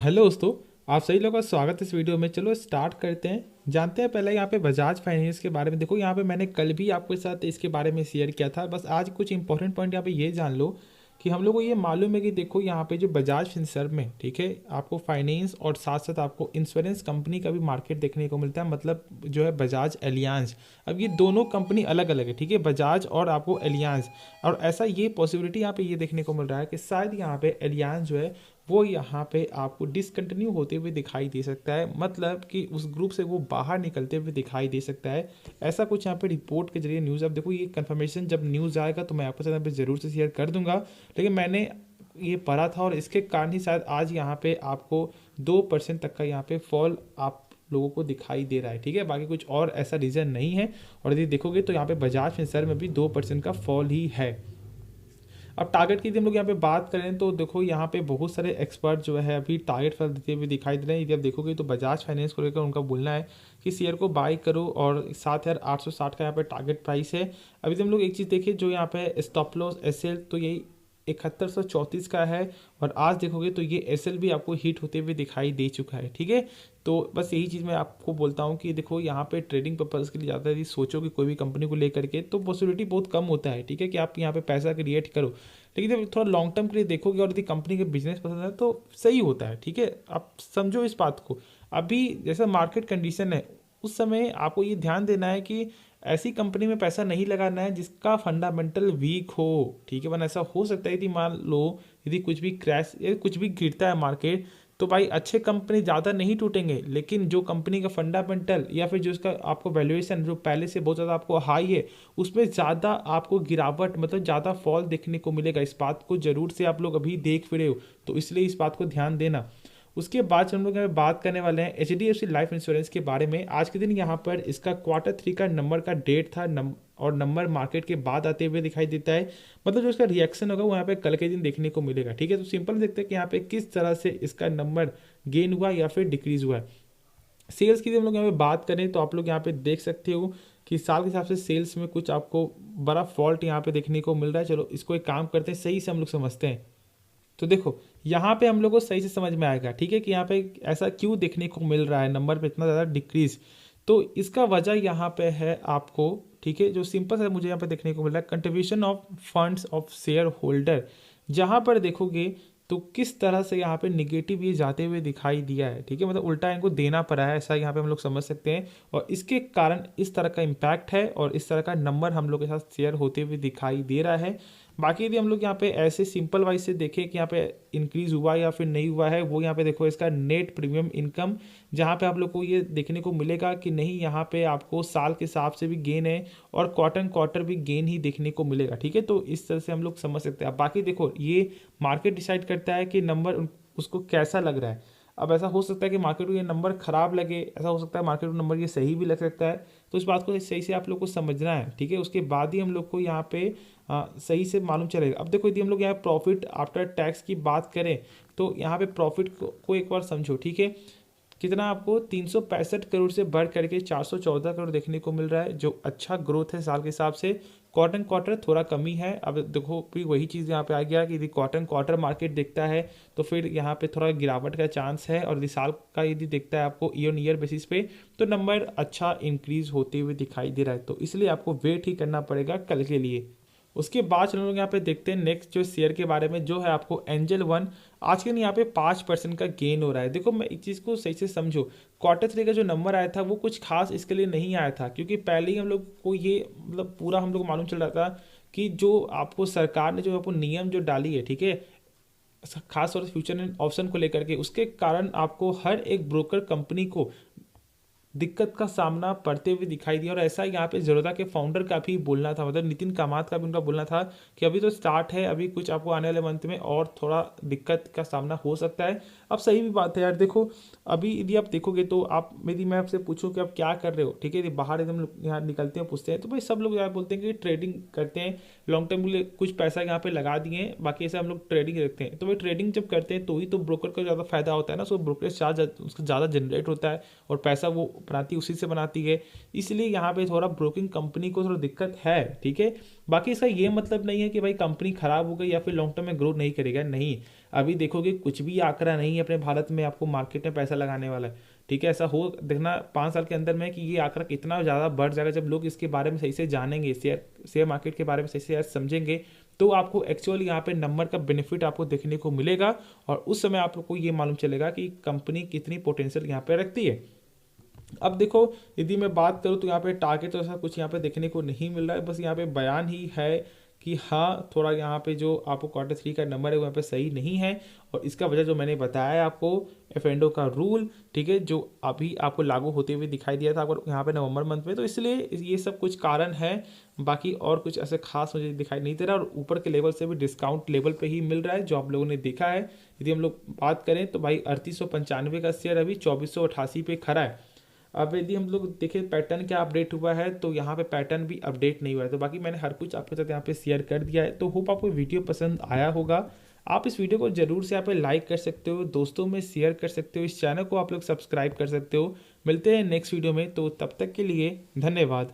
Hello दोस्तों। आप सभी लोगों का स्वागत है इस वीडियो में। चलो स्टार्ट करते हैं। जानते हैं पहले यहाँ पे बजाज फाइनेंस के बारे में। देखो यहाँ पे मैंने कल भी आपके साथ इसके बारे में शेयर किया था। बस आज कुछ इंपॉर्टेंट पॉइंट यहाँ पे ये जान लो कि हम लोग को ये मालूम है कि देखो यहाँ पे जो बजाज फिनसर्व में, ठीक है, आपको फाइनेंस और साथ साथ आपको इंश्योरेंस कंपनी का भी मार्केट देखने को मिलता है। मतलब जो है बजाज एलियांज। अब ये दोनों कंपनी अलग अलग है, ठीक है, बजाज और आपको एलियांज। और ऐसा ये पॉसिबिलिटी यहाँ पे ये देखने को मिल रहा है कि शायद यहाँ पे एलियांज जो है वो यहाँ पे आपको डिसकंटिन्यू होते हुए दिखाई दे सकता है। मतलब कि उस ग्रुप से वो बाहर निकलते हुए दिखाई दे सकता है। ऐसा कुछ यहाँ पे रिपोर्ट के जरिए न्यूज़। अब देखो ये कंफर्मेशन जब न्यूज़ आएगा तो मैं आपके साथ यहाँ पे ज़रूर से शेयर कर दूंगा। लेकिन मैंने ये पढ़ा था और इसके कारण ही शायद आज यहाँ पे आपको 2% तक का यहाँ पे फॉल आप लोगों को दिखाई दे रहा है, ठीक है। बाकी कुछ और ऐसा रीज़न नहीं है। और यदि देखोगे तो यहाँ पे बजाज फिनसर्व में भी 2% का फॉल ही है। अब टारगेट की यदि हम लोग यहाँ पे बात करें तो देखो यहाँ पे बहुत सारे एक्सपर्ट जो है अभी टारगेट फल देते हुए दिखाई दे रहे हैं। यदि आप देखोगे तो बजाज फाइनेंस को लेकर उनका बोलना है कि शेयर को बाई करो और 7,860 का यहाँ पे टारगेट प्राइस है। अभी तो हम लोग एक चीज़ देखिए, जो यहाँ पे स्टॉप लॉस एसएल तो यही 7134 का है। और आज देखोगे तो ये एसएल भी आपको हिट होते हुए दिखाई दे चुका है, ठीक है। तो बस यही चीज़ मैं आपको बोलता हूँ कि देखो यहाँ पे ट्रेडिंग पर्पज़ के लिए ज़्यादा यदि सोचो कि कोई भी कंपनी को लेकर के, तो पॉसिबिलिटी बहुत कम होता है, ठीक है, कि आप यहाँ पे पैसा क्रिएट करो। लेकिन जब थोड़ा लॉन्ग टर्म के लिए देखोगे और यदि कंपनी के बिजनेस पसंद है तो सही होता है, ठीक है। आप समझो इस बात को। अभी जैसा मार्केट कंडीशन है उस समय आपको ये ध्यान देना है कि ऐसी कंपनी में पैसा नहीं लगाना है जिसका फंडामेंटल वीक हो, ठीक है। वरना ऐसा हो सकता है यदि मान लो यदि कुछ भी क्रैश या कुछ भी गिरता है मार्केट, तो भाई अच्छे कंपनी ज़्यादा नहीं टूटेंगे, लेकिन जो कंपनी का फंडामेंटल या फिर जो उसका आपको वैल्यूएशन जो पहले से बहुत ज़्यादा आपको हाई है उसमें ज़्यादा आपको गिरावट, मतलब ज़्यादा फॉल देखने को मिलेगा। इस बात को ज़रूर से आप लोग अभी देख फिरे हो, तो इसलिए इस बात को ध्यान देना। उसके बाद हम लोग यहाँ पे बात करने वाले हैं एचडीएफसी लाइफ इंश्योरेंस के बारे में। आज के दिन यहाँ पर इसका Q3 का नंबर का डेट था और नंबर मार्केट के बाद आते हुए दिखाई देता है। मतलब जो इसका रिएक्शन होगा वो यहाँ पे कल के दिन देखने को मिलेगा, ठीक है। तो सिंपल देखते हैं कि यहाँ पे किस तरह से इसका नंबर गेन हुआ या फिर डिक्रीज हुआ है। सेल्स की हम लोग यहाँ पे बात करें तो आप लोग यहाँ पे देख सकते हो कि साल के हिसाब से सेल्स में कुछ आपको बड़ा फॉल्ट यहाँ पे देखने को मिल रहा है। चलो इसको एक काम करते हैं, सही से हम लोग समझते हैं। तो देखो यहाँ पे हम लोग को सही से समझ में आएगा, ठीक है, कि यहाँ पे ऐसा क्यों देखने को मिल रहा है नंबर पे इतना ज़्यादा डिक्रीज। तो इसका वजह यहाँ पे है आपको, ठीक है, जो सिंपल है मुझे यहाँ पे देखने को मिल रहा है contribution of funds of share holder. जहाँ पर देखोगे तो किस तरह से यहाँ पे निगेटिव ये जाते हुए दिखाई दिया है, ठीक है, मतलब उल्टा इनको देना पड़ा है, ऐसा यहाँ पे हम लोग समझ सकते हैं। और इसके कारण इस तरह का इम्पैक्ट है और इस तरह का नंबर हम लोग के साथ शेयर होते हुए दिखाई दे रहा है। बाकी यदि हम लोग यहाँ पे ऐसे सिंपल वाइज से देखें कि यहाँ पे इंक्रीज हुआ या फिर नहीं हुआ है, वो यहाँ पे देखो इसका नेट प्रीमियम इनकम, जहाँ पे आप लोग को ये देखने को मिलेगा कि नहीं, यहाँ पे आपको साल के हिसाब से भी गेन है और क्वार्टर क्वार्टर भी गेन ही देखने को मिलेगा, ठीक है। तो इस तरह से हम लोग समझ सकते हैं। बाकी देखो ये मार्केट डिसाइड करता है कि नंबर उसको कैसा लग रहा है। अब ऐसा हो सकता है कि मार्केट को ये नंबर खराब लगे, ऐसा हो सकता है मार्केट को नंबर ये सही भी लग सकता है। तो इस बात को सही से आप लोग को समझना है, ठीक है। उसके बाद ही हम लोग को यहाँ पे सही से मालूम चलेगा। अब देखो यदि हम लोग यहाँ प्रॉफिट आफ्टर टैक्स की बात करें तो यहाँ पे प्रॉफिट को एक बार समझो, ठीक है। कितना आपको 365 करोड़ से बढ़ करके 414 करोड़ देखने को मिल रहा है, जो अच्छा ग्रोथ है साल के हिसाब से। क्वार्टर क्वार्टर थोड़ा कमी है। अब देखो फिर वही चीज़ यहाँ पे आ गया कि यदि क्वार्टर क्वार्टर मार्केट देखता है तो फिर यहाँ पे थोड़ा गिरावट का चांस है। और यदि साल का यदि देखता है आपको ईयर बेसिस पे तो नंबर अच्छा इंक्रीज होते हुए दिखाई दे रहा है। तो इसलिए आपको वेट ही करना पड़ेगा कल के लिए। उसके बाद हम लोग यहाँ पे देखते हैं नेक्स्ट जो शेयर के बारे में, जो है आपको एंजल वन। आज के दिन यहाँ पे 5% का गेन हो रहा है। देखो मैं एक चीज़ को सही से समझो, Q3 का जो नंबर आया था वो कुछ खास इसके लिए नहीं आया था, क्योंकि पहले ही हम लोग को ये मतलब पूरा हम लोग को मालूम चल रहा था कि जो आपको सरकार ने जो आपको नियम जो डाली है, ठीक है, खास तौर से फ्यूचर एंड ऑप्शन को लेकर के, उसके कारण आपको हर एक ब्रोकर कंपनी को दिक्कत का सामना पड़ते हुए दिखाई दिया। और ऐसा यहाँ पे ज़रोदा के फाउंडर का भी बोलना था, मतलब नितिन कामत का भी उनका बोलना था कि अभी तो स्टार्ट है, अभी कुछ आपको आने वाले मंथ में और थोड़ा दिक्कत का सामना हो सकता है। अब सही भी बात है यार। देखो अभी यदि आप देखोगे तो आप, यदि मैं आपसे पूछूं कि आप क्या कर रहे हो, ठीक है, यदि बाहर एकदम यहाँ निकलते हैं पूछते हैं तो भाई सब लोग यहाँ बोलते हैं कि ट्रेडिंग करते हैं, लॉन्ग टर्म के लिए कुछ पैसा यहाँ पे लगा दिए हैं, बाकी ऐसे हम लोग ट्रेडिंग रखते हैं। तो भाई ट्रेडिंग जब करते हैं तो ही तो ब्रोकर को ज़्यादा फायदा होता है ना, सो ब्रोकरेज चार्ज उसका ज़्यादा जनरेट होता है और पैसा वो बनाती है उसी से बनाती है, इसलिए यहाँ पे थोड़ा ब्रोकिंग कंपनी को थोड़ा दिक्कत है। ठीक है, बाकी इसका ये मतलब नहीं है कि भाई कंपनी खराब हो गई या फिर लॉन्ग टर्म में ग्रो नहीं करेगा, नहीं। अभी देखोगे कुछ भी आंकड़ा नहीं है अपने भारत में आपको मार्केट में पैसा लगाने वाला है। ठीक है, ऐसा हो देखना 5 साल के अंदर में कि ये आंकड़ा कितना ज़्यादा बढ़ जाएगा जब लोग इसके बारे में सही से जानेंगे, शेयर मार्केट के बारे में सही से समझेंगे, तो आपको एक्चुअली यहाँ पे नंबर का बेनिफिट आपको देखने को मिलेगा और उस समय आप लोग को ये मालूम चलेगा कि कंपनी कितनी पोटेंशियल यहाँ पे रखती है। अब देखो, यदि मैं बात करूँ तो यहाँ पे टारगेट तो ऐसा कुछ यहाँ पे देखने को नहीं मिल रहा है, बस यहाँ पे बयान ही है कि हाँ थोड़ा यहाँ पे जो आपको Q3 का नंबर है वो यहाँ पे सही नहीं है, और इसका वजह जो मैंने बताया है आपको, एफेंडो का रूल, ठीक है, जो अभी आपको लागू होते हुए दिखाई दिया था आपको यहाँ पे नवंबर मंथ में, तो इसलिए ये सब कुछ कारण है। बाकी और कुछ ऐसे खास मुझे दिखाई नहीं दे रहा, और ऊपर के लेवल से भी डिस्काउंट लेवल पे ही मिल रहा है जो आप लोगों ने देखा है। यदि हम लोग बात करें तो भाई 3895 का शेयर अभी 2488 पे खड़ा है। अब यदि हम लोग देखें पैटर्न क्या अपडेट हुआ है, तो यहाँ पे पैटर्न भी अपडेट नहीं हुआ है। तो बाकी मैंने हर कुछ आपके साथ यहाँ पे शेयर कर दिया है, तो होप आपको वीडियो पसंद आया होगा। आप इस वीडियो को जरूर से यहाँ पे लाइक कर सकते हो, दोस्तों में शेयर कर सकते हो, इस चैनल को आप लोग सब्सक्राइब कर सकते हो। मिलते हैं नेक्स्ट वीडियो में, तो तब तक के लिए धन्यवाद।